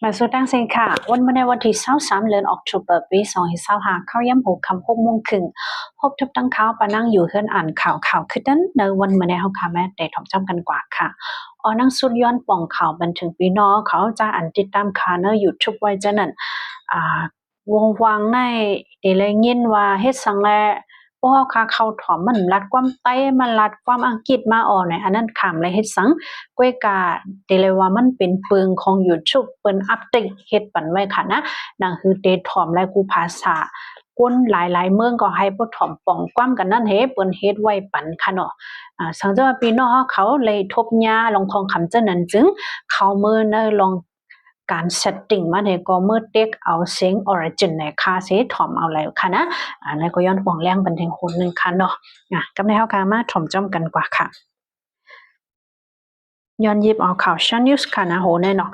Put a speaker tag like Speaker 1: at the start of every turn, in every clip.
Speaker 1: มาสู่ตั้งเซนค่ะวันเมื่อในวันที่23เดือนออกตุลาปี2025เข้าย่ำ6 ค่ำ6 โมงครึ่งพบทุบตั้งข่าวปะนั่งอยู่เฮือนอ่านข่าวคือนั้นในวันเมื่อในเฮาค่ะแม่ได้ถ่อมจำกันกว่าค่ะนั่งสุดย้อนป่องข่าวบันทึงปีน้อเขาจะอันติดตามข่าวใน YouTube ไว้จะนั่นวงวางในได้เลยยินว่าเฮ็ดสังแลพวกเขาเข้าถ่อมมันรัดความไต้มันรัดความอังกฤษมาออกในอันนั้นขามเลยเฮ็ดสังก้วยกาเดเลยว่ามันเป็นเปลืองของ YouTube เปิ้นอัปเดตเฮ็ดปันไว้ค่ะนะนั่นคือเดถ่อมและกูภาษาคนหลายๆเมืองก็ให้บ่ถ่อมป้องความกันนั่นเฮเปิ้นเฮ็ดไว้ปันค่ะเนาะสังเจว่าพี่น้องเขาเลยทบยาลงทองคำเจ้านั้นจึงเขามือในลองการเซตติ้งมาให้ก็มือเต็กเอาเสียงออริจินในค่าเสถ่อมเอาแล้วค่ะนะแล้วก็ย้อนป่องแรงบันเทิงคนนึงค่ะเนาะกับในเฮาค่ะมาถ่อมจ้อมกันกว่าค่ะย้อนยิบเอาข่าวชันนิวส์ค่ะนะโหแน่เนาะ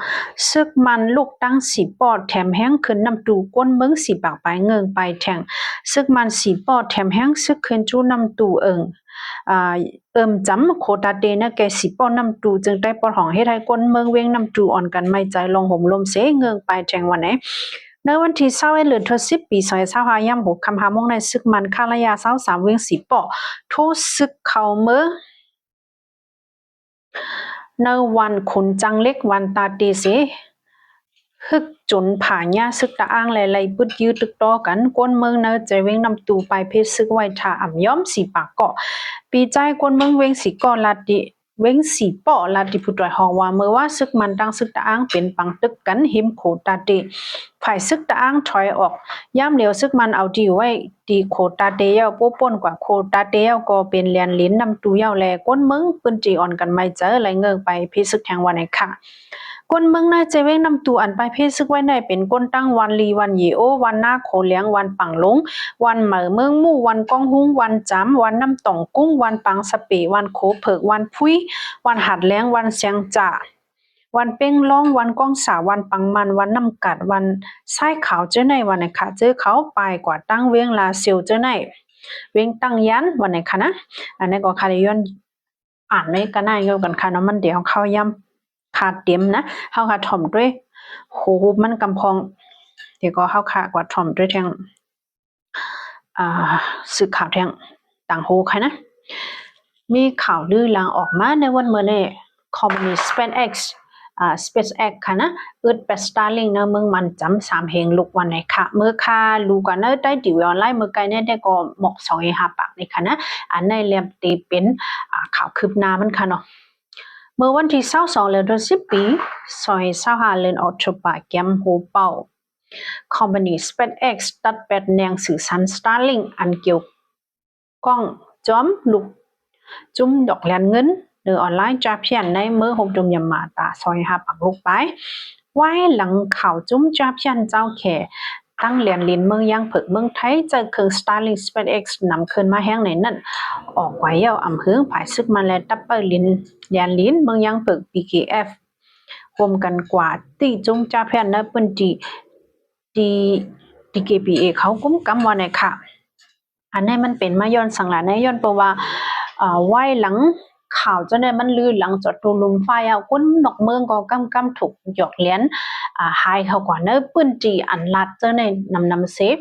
Speaker 1: ซึกมันลูกตั้งสีปอดแถมแห้งขึ้นนำตูก้นเมืองสีปากไปเงิงไปแทงซึกมันสีปอดแถมแห้งซึกขึ้นจู้นำตูจำโคตาเดนะแกสิปอนำตูจึงได้ปอดของเฮ็ดให้ก้นเมืองเว้งนำตูอ่อนกันไม่ใจลงห่มลมเสเงิงไปแทงวันไหนในวันที่21เดือนธันวาคมปี2025ย่ำ6 ค่ำ 5 โมงในซึกมันคาระยะ23เว้งสีปอโทซึกเข้าเมืองในวันขุนจังเล็กวันตาตีเสฮึกจนผ่าญาซึกตะอ้างหลายๆปึดยืดตึกต่อกันก้นเมืองเนใจเว้งนำตูไปเพชรซึกไว้ท่าอ่ำย้อมสีปากเกาะปีใจก้นเมืองเว้งสีก่อลาดิเว้งสีป่อลาดิผู้ตรอยฮอว่าเมื่อว่าซึกมันตั้งซึกตะอ้างเป็นปังตึกกันหิมโขตาเดฝ่ายซึกตะอ้างถอยออกย่ำเหลียวซึกมันเอาดีไว้ดีโคตาเดยาวป้นกว่าโคตาเดยาวก็เป็นเลียนลิ้นนำตูยาวแลก้นเมืองปืนจีอ่อนกันไม่เจอไหลเงิงไปเพชรซึกแทงวันไหนค่ะก้นเมืองน่าจะเว้งนำตูอันไปเพศซึกไว้ในเป็นก้นตั้งวันลีวันยีโอวันหน้าโคเลี้ยงวันปังลงวันเหมอเมืองมู่วันก้องหุ้งวันจำวันน้ำต่องกุ้งวันปังสปีวันโคเผิกวันพุ้ยวันหัดเลี้ยงวันเสียงจ่าวันเป้งร้องวันก้องสาวันปังมันวันน้ำกัดวันไส้ขาวเจ้าในวันไหนค่ะเจอเขาไปกว่าตั้งเวียงลาเซียวเจ้าในเวียงตั้งยันวันไหนค่ะนะอันนี้ก็คาริยอนอ่านไม่กันได้โยกันค่ะเนาะมันเดี๋ยวเข้าย่ำขาดเต็มนะเฮาค่ะถ่อมด้วยโหมันกำพองเดี๋ยวก็เฮาค่ะกว่าถ่อมด้วยแทงสื่อข่าวแทงต่างโหค่ะนะมีข่าวลือลางออกมาในวันเมื่อนี้คอมมิวนิสต์ SpaceX ค่ะนะอึดเป็ด Starlink เนอะเมืองมันจำ3เฮงลูกวันไหนค่ะเมื่อค่ะลูกกันเนอะได้ดิวออนไลน์เมื่อไกลเนี่ยได้ก็หมก2.5ปากนี่ค่ะนะอันในเรียบตีเป็นข่าวคืบหน้ามันค่ะเนาะเมื่อวันที่22เดือนธันวาคมปี2025เดือนออกตุลาคมโหเป่าคอมพานี SpaceX ตัดแปดแนงสื่อสาร Starlink อันเกี่ยวก้องจอมลูกจุ่มดอกแลนเงินหรือออนไลน์จ่าเพียนในเมื่อ6 จุ่มยำมาตา2.5ปักลูกไปไว้หลังข่าวจุ่มจ่าเพียนเจ้าแขตั้งเรียนลินเมืองยังเผิกเมืองไทยเจอเครื่อง Starlink SpaceX นำคืนมาแห้งในนั่นออกไว้เอาอำเภอผายซึกมาและตับเปอร์ลินเรียนลินเมืองยังเผิก PKF รวมกันกว่าที่จุ่มจ่าเพียนนะเปิ้นดี DKPA เขากุ้มกำว่าไหนค่ะอันนี้มันเป็นมาย้อนสังหลาในย้อนเพราะว่าไว้หลังข่าวจะได้มันลือหลังจอดตูลุมไฟเอาก้นนอกเมืองก็กำถูกหยอกเลี้ยนหายเขากว่าเนปื้นจีอันลัดเจอในนำเซฟ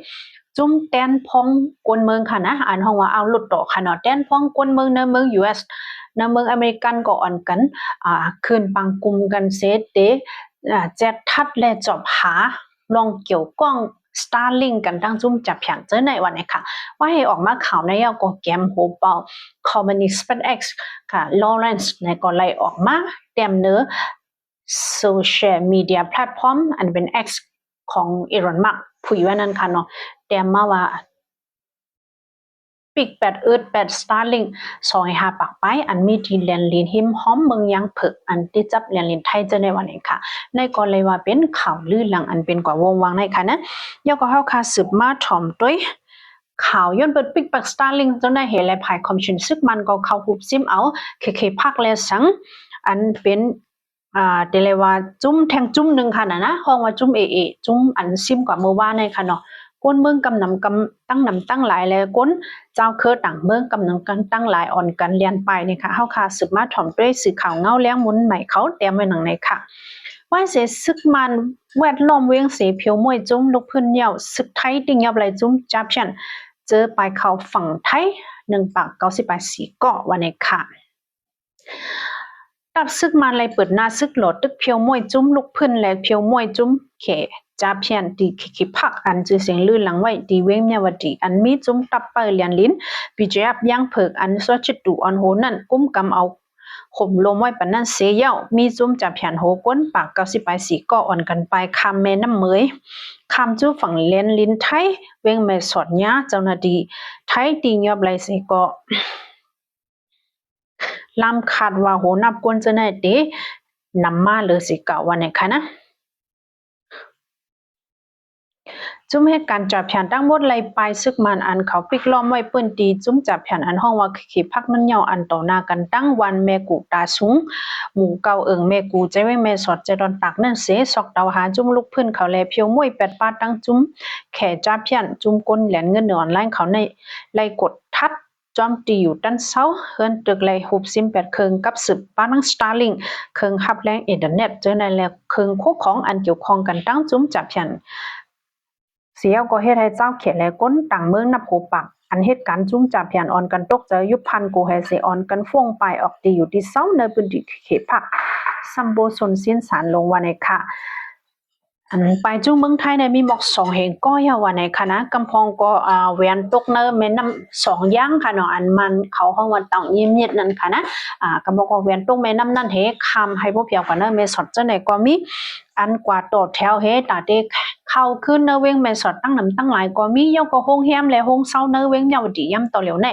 Speaker 1: จุ้มแตนพองกวนเมืองค่ะนะอันห้องว่าเอาหลุดต่อค่ะเนาะแตนพองกวนเมืองในเมือง US ในเมืองอเมริกันก็อ่อนกันคืนปังกุมกันเซตเดแจ็ดทัดและจอบหาลองเกี่ยวก้องStarlink กันตั้งจุ่มจับเพียงเจอในวันนี้ค่ะว่าให้ออกมาข่าวในยก็แกมโหเป่าคอมมิวนิสต์ SpaceX ค่ะลอเรนซ์ในก็ไล่ออกมาเต็มเนื้อโซเชียลมีเดียแพลตฟอร์มอันเป็น X ของอีลอนมัสก์ผู้อยู่นั่นค่ะเนาะเต็มมาว่าปิก8 Starlink 2.5ปากไปอันมีที่เรียนลินหิมหอมเมืองยังเผิกอันที่จับเรียนลินไทยเจอในวันนี้ค่ะในก็เลยว่าเป็นข่าวลือหลังอันเป็นกว่าวงวังในค่ะนะยก็เฮาค่ะสืบมาถ่อมด้วยข่าวย้อนเปิดปิกปัก Starlink จนได้เห็นและภายคอมมิชชั่นซึกมันก็เข้าหุบซิมเอาเคพักและสังอันเป็นเดเลยว่าจุ้มแทงจุ้มนึงค่ะนะห้องว่าจุ้มเอจุ้มอันซิมกว่าเมื่อวานในค่ะเนาะก้นเมืองกำนำกำตั้งหลายแล้วก้นเจ้าเคอต่างเมืองกำนำกันตั้งหลายอ่อนกันเรียนไปนี่ค่ะเฮาค่ะสืบมาถ่อมด้วยสื่อข่าวเงาเลี้ยงมุนใหม่เขาเตรียมไว้หนังในค่ะ ว่าเสซึกมันแวดล้อมเวียงเสเพียวมวยจุ้มลูกพื้นเหนียวซึกไทยติงยับไหลจุ้มจับฉันเจอไปเขาฝั่งไทย198 4 เกาะวันนี้ค่ะตับซึกมันเลยเปิดหน้าซึกโหลดตึกเพียวมวยจุ้มลูกพื้นและเพียวมวยจุ้มเขจับเพียนตีขิพักอันจือเสียงลื่นหลังไว้ดีเว้งเมียวดีอันมีจุ้มตับเปิลเลียนลิ้นปีเจียบย่างเผิกอันสวจิตดูอันโหนั่นกุ้มกำเอาข่มลมไว้ปนนั่นเสียเย้ามีจุ้มจับเพียนโหก้นปาก98 4 เกาะอ่อนกันไปคำแม่น้ำเมยคำจู้ฝั่งเลนลิ้นไทยเว้งแม่สอดย้าเจ้าหน้าที่ไทยตียอบไหลเสเกาะลำขาดว่าโหนับกวนจะไหนตีนำมาเลยสิเก่าวันไหนคะนะจุ้มเหตุการณ์จับแผนตั้งหมดไล่ไปซึกมันอันเขาปิกล้อมไว้ปืนตีจุ้มจับแผนอันห้องว่าขีพักมันเหยาอันต่อหน้ากันตั้งวันแม่กูตาสูงหมู่เก่าแม่กูใจไว้แม่สอดใจดอนตักนั่นเสซอกดาวหาจุ้มลูกพื้นเขาแลเพียวมวย8 ปาตั้งจุ้มแข่จับแผนจุ้มก้นแหลนเงินเหนือออนไลน์เขาในไล่กดทัดจอมตีอยู่ด้านเซาเฮิรนตึกไล่หุบซิม8 เครื่องกับสืบป้านังสตาร์ลิงเครื่องฮับแรงอินเทอร์เน็ตเจอในแลเครื่องคู่ของอันเกี่ยวข้องกันตั้งจุ้มจับแผนเสียก็เฮ็ดให้เจ้าเขียนและก้นต่างเมืองนับหูปักอันเหตุการณ์จุ้มจับเพียนออนกันตกเจอยุบพันกูให้เสออนกันฟ่วงไปออกตีอยู่ที่เศร้าในพื้นที่เขตผักซัมโบซนสิ้นสารลงวันในค่ะอันไปจุ้มเมืองไทยในมีหมอก2แห่งก็ยาวันในค่ะนะกำพองก็เวียนตกเนอแม่น้ำ2ย่างค่ะเนาะอันมันเขาห้องวันต่างเยี่ยมนั่นค่ะนะกำพองก็เวียนตกแม่น้ำนั่นเฮคำให้พวกเพียวกันเนอเมสอดเจ้าไหนก็มีอันกว่าโตแถวเฮตาเด็กเข้าขึ้นเนเวงแม่สอดตั้งน้ำตั้งหลายก็มีย่อก็ห้องแฮมและห้องเศร้าเนเวงยาวดีย่ำต่อเหลียวใน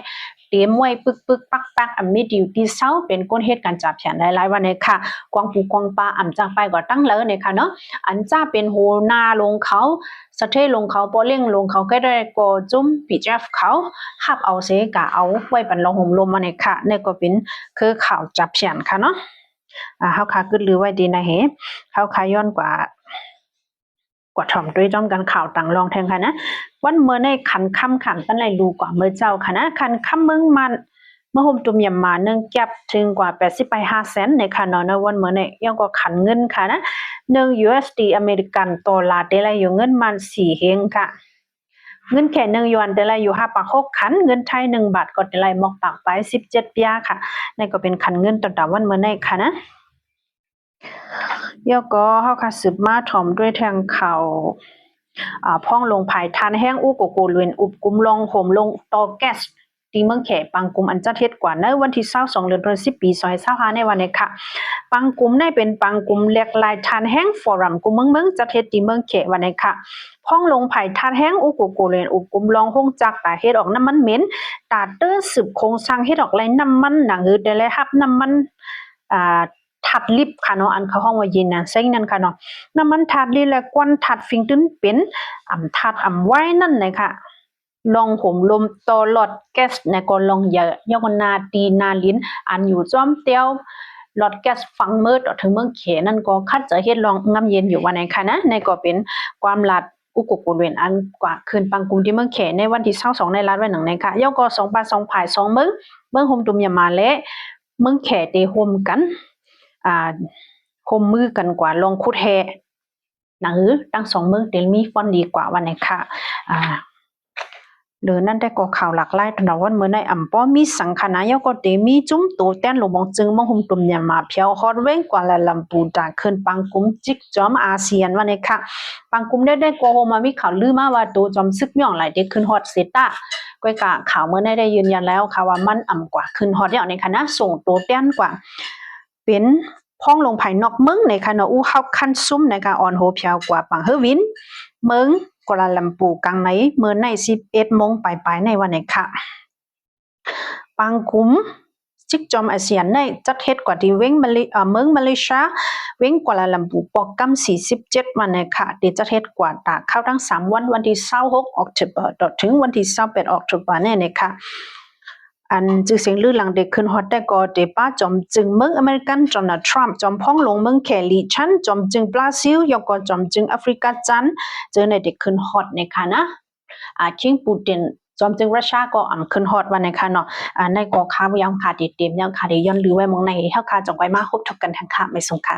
Speaker 1: เตรียมไว้ปึกปักอันมีดิวที่เศร้าเป็นก้นเหตุการณ์จับแขนหลายวันในค่ะกวางปูกวางปลาอ่ำจากไปก็ตั้งเลยในค่ะเนาะอันจ้าเป็นโหนาลงเขาสะเทลงเขาปอเล่งลงเขาก็ได้ก็จุ้มปีเจฟเขาหับเอาเสกะเอาไว้ปันลงห่มลมมาในค่ะในก็เป็นคือข่าวจับแขนค่ะเนาะเฮาค่ะกึดลือไว้ดีนะเฮเฮาค่ะย้อนกว่าถ่อมด้วยจ้อมกันข่าวต่างรองแทงค่ะนะวันเมื่อในขันค่ำขันตั้นไรรู้กว่าเมื่อเจ้าค่ะนะขันค่ำเมืองมันเมื่อห่มตุ่มยำมาเนื่องแก็บถึงกว่า80 ไป5 แสนในค่ะเนาะวันเมื่อในยังก็ขันเงินค่ะนะ1 USD อเมริกันดอลลาร์ได้ไรอยู่เงินมัน4เฮงค่ะเงินแค่1 หยวนได้ไรอยู่5 ปาก6ขันเงินไทย1 บาทก็ได้ไรหมอกปากไป17 ปีค่ะนั่นก็เป็นขันเงินต่อวันเมื่อในค่ะนะยก็เฮาค่ะสืบมาถ่อมด้วยทางข่าวพ่องลงภายทานแห้งอู้โกโกลวนอุบกุมลองโหมลงตอแก๊สตีเมืองแขปังกุมอันจัดเฮ็ดกว่าในวันที่22เดือนพฤศจิกายน2025ในวันนี้ค่ะปังกุมได้เป็นปังกุมเล็กลายทานแห้งฟอรัมกุมเมืองจัดเฮ็ดตีเมืองแขวันนี้ค่ะพ่องลงภายทานแห้งอู้โกโกลวนอุบกุมลองห้องจักตาเฮ็ดออกน้ำมันเหม็นตาเตื้อสืบโครงสร้างเฮ็ดออกไหลน้ำมันหนังหือได้เลยรับน้ำมันถัดลิบค่ะเนาะอันเขาห้องว่ายินนะเซ็งนั่นค่ะเนาะน้ำมันถัดลิและกวนถัดฟิงตึ้นเป็นถัดไว้นั่นเลยค่ะลองห่มลมตลอดแก๊สในก็ลองเยอะยกนาตีนาลิ้นอันอยู่จ้อมเตียวหลอดแก๊สฟังมืดถึงเมืองเขนั่นก็คัดจะเฮ็ดลองงำเย็นอยู่วันไหนค่ะนะในก็เป็นความลัดอุกกุลเวนอันกว่าคืนปังกุมที่เมืองเขในวันที่22ในรัฐไว้หนังในค่ะยก็2 ปา 2 ผาย 2 เมืองห่มตุมยามาและเมืองแขเตห่มกันคมมือกันกว่าลองคุดแฮหนังตั้ง2 เมืองเดลมีฟอนดีกว่าวันไหนค่ะหรือนั่นได้ก็ข่าวหลักไล่ตอนวันเมื่อในอ่ำป้อมีสังขนายก็เตมีจุ้มตัวแต้นหลวงมองจึงมองหุมตุ่มยามาเพียวฮอดเว้งกว่าละลำปูจากขึ้นปังกุมจิกจอมอาเซียนวันนี้ค่ะปังกุมได้โกโฮมามีข่าวลือมาว่าตัวจอมซึกย่องหลายเด็กขึ้นฮอดเซต้าก้อยกะข่าวเมื่อได้ยืนยันแล้วค่ะว่ามันอ่ำกว่าขึ้นฮอดเนี่ยในคณะส่งตัวแต้นกว่าเป็นพ้องลงภายนอกเมืองในคณะอู้เฮาคันซุ่มในการออนโฮเพียวกว่าปังเฮวินเมืองกวาลาลัมปูกลางไหนเมื่อใน11 โมงปลายในวันนี้ค่ะปังกุมจิกจอมอาเซียนในจัดเฮ็ดกว่าที่เมืองมาเลเซียเว้งกวาลาลัมปูปอกกัม47วันนี้ค่ะที่จัดเฮ็ดกว่าตาเข้าทั้ง3 วันที่26 ออกตุลาถึงวันที่28 ออกตุลาเนี่ยค่ะอันจือเสียงลือหลังเด็กขึ้นฮอตได้ก็เดป้าจอมจึงเมืองอเมริกันโดนัลด์ทรัมป์จอมพ้องลงเมืองแคลิชันจอมจึงบราซิลยก็จอมจึงแอฟริกาจันเจอในเด็กขึ้นฮอตในค่ะนะคิงปูตินจอมจึงรัสเซียก็ขึ้นฮอตวันในค่ะเนาะในก็ข่าวยังขาดเต็มยังขาดย้อนลือไว้มองในเฮาค่ะจงไว้มาพบกันทางค่ะไม่สงค่ะ